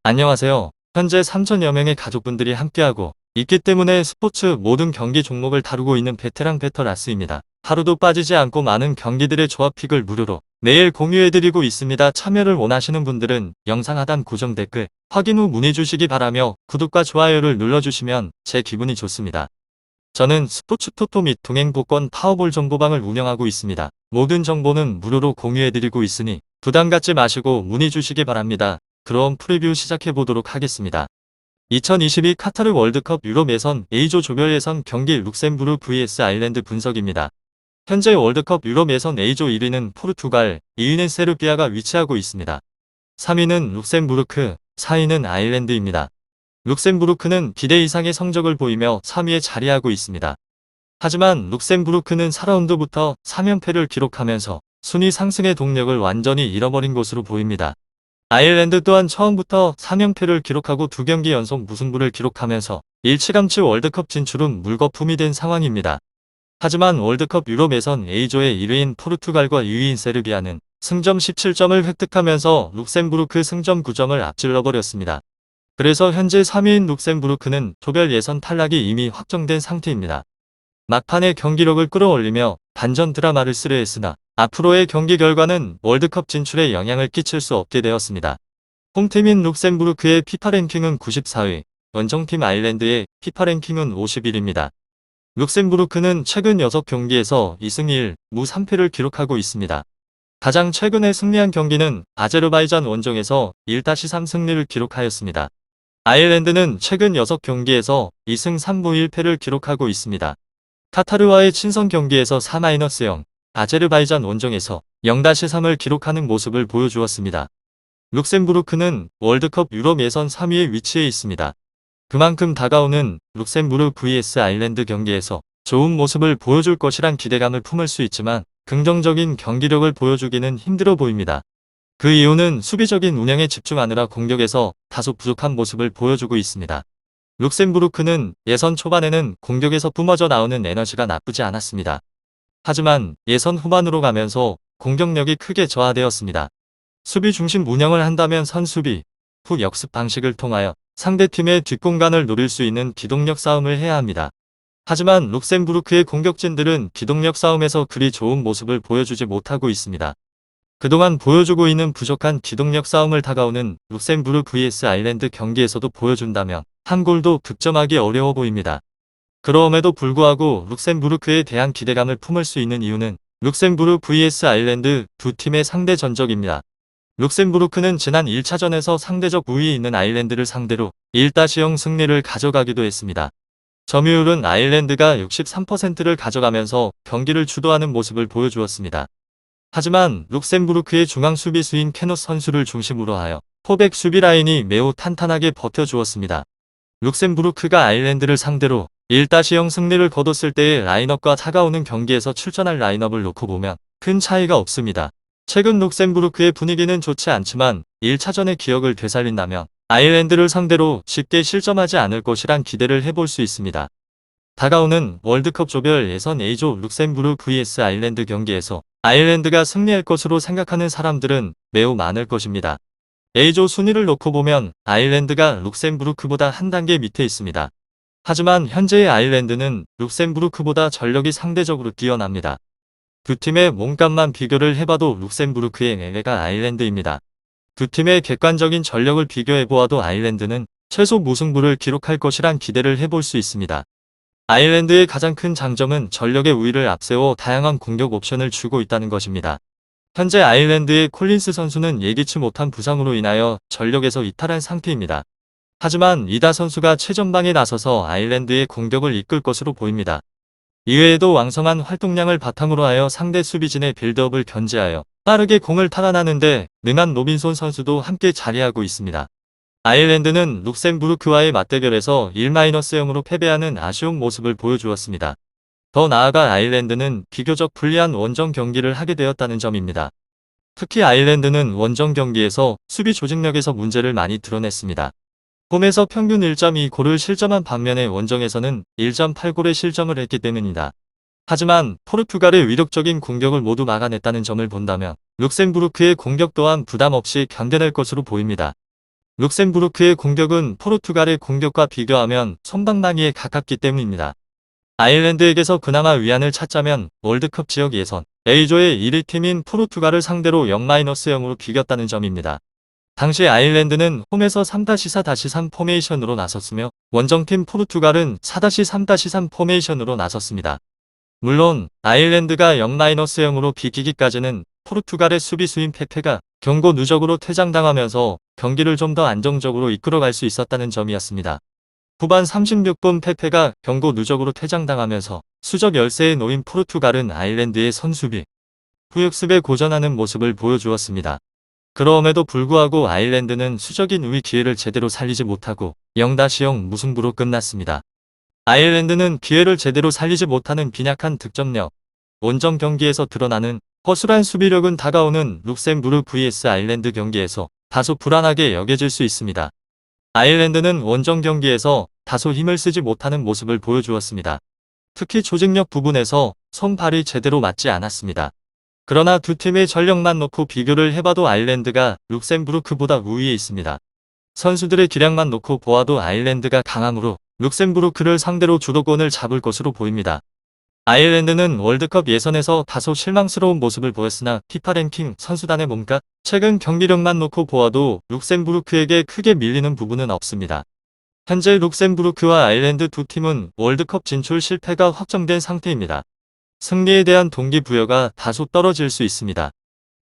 안녕하세요. 현재 3천여 명의 가족분들이 함께하고 있기 때문에 스포츠 모든 경기 종목을 다루고 있는 베테랑 베터라스입니다. 하루도 빠지지 않고 많은 경기들의 조합픽을 무료로 매일 공유해드리고 있습니다. 참여를 원하시는 분들은 영상 하단 고정 댓글 확인 후 문의주시기 바라며 구독과 좋아요를 눌러주시면 제 기분이 좋습니다. 저는 스포츠 토토 및 동행복권 파워볼 정보방을 운영하고 있습니다. 모든 정보는 무료로 공유해드리고 있으니 부담 갖지 마시고 문의주시기 바랍니다. 그럼 프리뷰 시작해보도록 하겠습니다. 2022 카타르 월드컵 유럽 예선 A조 조별 예선 경기 룩셈부르 vs 아일랜드 분석입니다. 현재 월드컵 유럽 예선 A조 1위는 포르투갈, 2위는 세르비아가 위치하고 있습니다. 3위는 룩셈부르크, 4위는 아일랜드입니다. 룩셈부르크는 기대 이상의 성적을 보이며 3위에 자리하고 있습니다. 하지만 룩셈부르크는 4라운드부터 3연패를 기록하면서 순위 상승의 동력을 완전히 잃어버린 것으로 보입니다. 아일랜드 또한 처음부터 3연패를 기록하고 2경기 연속 무승부를 기록하면서 일찌감치 월드컵 진출은 물거품이 된 상황입니다. 하지만 월드컵 유럽 예선 A조의 1위인 포르투갈과 2위인 세르비아는 승점 17점을 획득하면서 룩셈부르크 승점 9점을 앞질러버렸습니다. 그래서 현재 3위인 룩셈부르크는 조별 예선 탈락이 이미 확정된 상태입니다. 막판에 경기력을 끌어올리며 반전 드라마를 쓰려 앞으로의 경기 결과는 월드컵 진출에 영향을 끼칠 수 없게 되었습니다. 홈팀인 룩셈부르크의 피파 랭킹은 94위, 원정팀 아일랜드의 피파 랭킹은 51위입니다. 룩셈부르크는 최근 6경기에서 2승 1, 무 3패를 기록하고 있습니다. 가장 최근에 승리한 경기는 아제르바이잔 원정에서 1-3 승리를 기록하였습니다. 아일랜드는 최근 6경기에서 2승 3무 1패를 기록하고 있습니다. 카타르와의 친선 경기에서 4-0, 아제르바이잔 원정에서 0-3을 기록하는 모습을 보여주었습니다. 룩셈부르크는 월드컵 유럽 예선 3위에 위치해 있습니다. 그만큼 다가오는 룩셈부르 vs 아일랜드 경기에서 좋은 모습을 보여줄 것이란 기대감을 품을 수 있지만 긍정적인 경기력을 보여주기는 힘들어 보입니다. 그 이유는 수비적인 운영에 집중하느라 공격에서 다소 부족한 모습을 보여주고 있습니다. 룩셈부르크는 예선 초반에는 공격에서 뿜어져 나오는 에너지가 나쁘지 않았습니다. 하지만 예선 후반으로 가면서 공격력이 크게 저하되었습니다. 수비 중심 운영을 한다면 선수비, 후 역습 방식을 통하여 상대팀의 뒷공간을 노릴 수 있는 기동력 싸움을 해야 합니다. 하지만 룩셈부르크의 공격진들은 기동력 싸움에서 그리 좋은 모습을 보여주지 못하고 있습니다. 그동안 보여주고 있는 부족한 기동력 싸움을 다가오는 룩셈부르 vs 아일랜드 경기에서도 보여준다면 한 골도 득점하기 어려워 보입니다. 그럼에도 불구하고 룩셈부르크에 대한 기대감을 품을 수 있는 이유는 룩셈부르 vs 아일랜드 두 팀의 상대 전적입니다. 룩셈부르크는 지난 1차전에서 상대적 우위에 있는 아일랜드를 상대로 1-0 승리를 가져가기도 했습니다. 점유율은 아일랜드가 63%를 가져가면서 경기를 주도하는 모습을 보여주었습니다. 하지만 룩셈부르크의 중앙 수비수인 케노스 선수를 중심으로 하여 포백 수비 라인이 매우 탄탄하게 버텨주었습니다. 룩셈부르크가 아일랜드를 상대로 1-0 승리를 거뒀을 때의 라인업과 다가오는 경기에서 출전할 라인업을 놓고 보면 큰 차이가 없습니다. 최근 룩셈부르크의 분위기는 좋지 않지만 1차전의 기억을 되살린다면 아일랜드를 상대로 쉽게 실점하지 않을 것이란 기대를 해볼 수 있습니다. 다가오는 월드컵 조별 예선 A조 룩셈부르 vs 아일랜드 경기에서 아일랜드가 승리할 것으로 생각하는 사람들은 매우 많을 것입니다. A조 순위를 놓고 보면 아일랜드가 룩셈부르크보다 한 단계 밑에 있습니다. 하지만 현재의 아일랜드는 룩셈부르크보다 전력이 상대적으로 뛰어납니다. 두 팀의 몸값만 비교를 해봐도 룩셈부르크의 애가 아일랜드입니다. 두 팀의 객관적인 전력을 비교해보아도 아일랜드는 최소 무승부를 기록할 것이란 기대를 해볼 수 있습니다. 아일랜드의 가장 큰 장점은 전력의 우위를 앞세워 다양한 공격 옵션을 주고 있다는 것입니다. 현재 아일랜드의 콜린스 선수는 예기치 못한 부상으로 인하여 전력에서 이탈한 상태입니다. 하지만 이다 선수가 최전방에 나서서 아일랜드의 공격을 이끌 것으로 보입니다. 이외에도 왕성한 활동량을 바탕으로 하여 상대 수비진의 빌드업을 견제하여 빠르게 공을 탈환하는데 능한 로빈손 선수도 함께 자리하고 있습니다. 아일랜드는 룩셈부르크와의 맞대결에서 1-0으로 패배하는 아쉬운 모습을 보여주었습니다. 더 나아가 아일랜드는 비교적 불리한 원정 경기를 하게 되었다는 점입니다. 특히 아일랜드는 원정 경기에서 수비 조직력에서 문제를 많이 드러냈습니다. 홈에서 평균 1.2골을 실점한 반면에 원정에서는 1.8골의 실점을 했기 때문이다. 하지만 포르투갈의 위력적인 공격을 모두 막아냈다는 점을 본다면 룩셈부르크의 공격 또한 부담 없이 견뎌낼 것으로 보입니다. 룩셈부르크의 공격은 포르투갈의 공격과 비교하면 솜방망이에 가깝기 때문입니다. 아일랜드에게서 그나마 위안을 찾자면 월드컵 지역 예선 A조의 1위 팀인 포르투갈을 상대로 0-0으로 비겼다는 점입니다. 당시 아일랜드는 홈에서 3-4-3 포메이션으로 나섰으며 원정팀 포르투갈은 4-3-3 포메이션으로 나섰습니다. 물론 아일랜드가 0-0으로 비기기까지는 포르투갈의 수비수인 페페가 경고 누적으로 퇴장당하면서 경기를 좀 더 안정적으로 이끌어갈 수 있었다는 점이었습니다. 후반 36분 페페가 경고 누적으로 퇴장당하면서 수적 열세에 놓인 포르투갈은 아일랜드의 선수비, 후역습에 고전하는 모습을 보여주었습니다. 그럼에도 불구하고 아일랜드는 수적인 우위 기회를 제대로 살리지 못하고 0-0 무승부로 끝났습니다. 아일랜드는 기회를 제대로 살리지 못하는 빈약한 득점력, 원정 경기에서 드러나는 허술한 수비력은 다가오는 룩셈부르크 vs 아일랜드 경기에서 다소 불안하게 여겨질 수 있습니다. 아일랜드는 원정 경기에서 다소 힘을 쓰지 못하는 모습을 보여주었습니다. 특히 조직력 부분에서 손발이 제대로 맞지 않았습니다. 그러나 두 팀의 전력만 놓고 비교를 해봐도 아일랜드가 룩셈부르크보다 우위에 있습니다. 선수들의 기량만 놓고 보아도 아일랜드가 강함으로 룩셈부르크를 상대로 주도권을 잡을 것으로 보입니다. 아일랜드는 월드컵 예선에서 다소 실망스러운 모습을 보였으나 피파 랭킹 선수단의 몸값, 최근 경기력만 놓고 보아도 룩셈부르크에게 크게 밀리는 부분은 없습니다. 현재 룩셈부르크와 아일랜드 두 팀은 월드컵 진출 실패가 확정된 상태입니다. 승리에 대한 동기부여가 다소 떨어질 수 있습니다.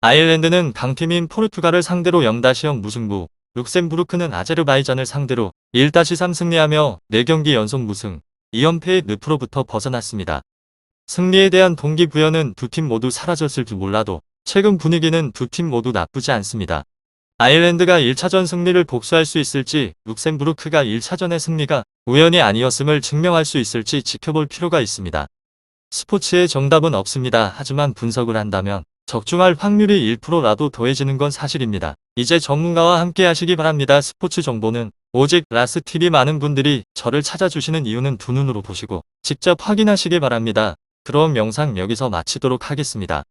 아일랜드는 강팀인 포르투갈을 상대로 0-0 무승부, 룩셈부르크는 아제르바이잔을 상대로 1-3 승리하며 4경기 연속 무승, 2연패의 늪으로부터 벗어났습니다. 승리에 대한 동기부여는 두 팀 모두 사라졌을 줄 몰라도 최근 분위기는 두 팀 모두 나쁘지 않습니다. 아일랜드가 1차전 승리를 복수할 수 있을지, 룩셈부르크가 1차전의 승리가 우연이 아니었음을 증명할 수 있을지 지켜볼 필요가 있습니다. 스포츠의 정답은 없습니다. 하지만 분석을 한다면 적중할 확률이 1%라도 더해지는 건 사실입니다. 이제 전문가와 함께 하시기 바랍니다. 스포츠 정보는 오직 라스TV. 많은 분들이 저를 찾아주시는 이유는 두 눈으로 보시고 직접 확인하시기 바랍니다. 그럼 영상 여기서 마치도록 하겠습니다.